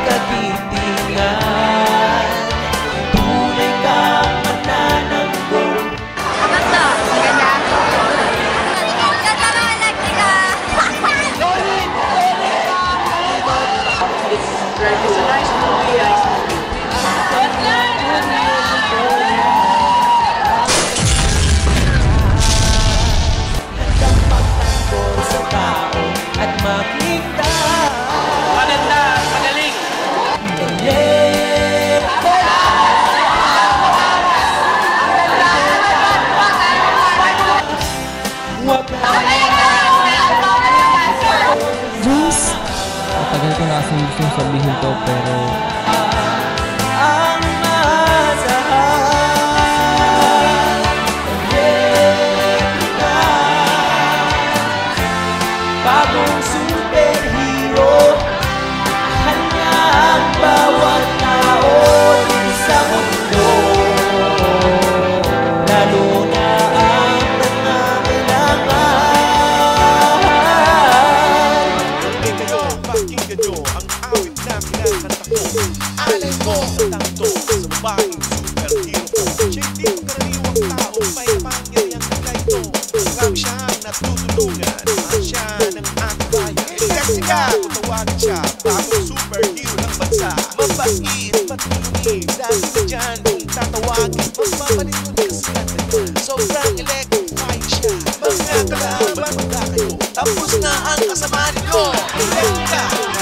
katitingan. Tunay kang manananggol. Maganda. Maganda. Ganda ng elektrika. It's a nice movie. Handang magtanggol sa tao at makita. Maganda, magaling. Juice! Matagal ko na kasing gustong sabihin to pero Ang masahan. Elektrika. Bagong superhero. Kanya ang bawat tao dito sa mundo. Lalo na ang nangangailangan. Pakinggan nyo ang awit na kinakanta ko. Alay mo ang tanto sa babaeng superhero ko. Siya hindi karaniwang tao, may pangyayang ito. Marami siyang natutulungan, mahal siya ng ating bayan. Jessica, kung tawagin siya, bagong superhero ng bansa. Mabait, matulungin, dahil na dyan kung tatawagin. Magbabalit mo na kasi natin, sobrang electrifying siya. Mga kalaban, magda kayo, tapos na ang kasama ninyo. Jessica!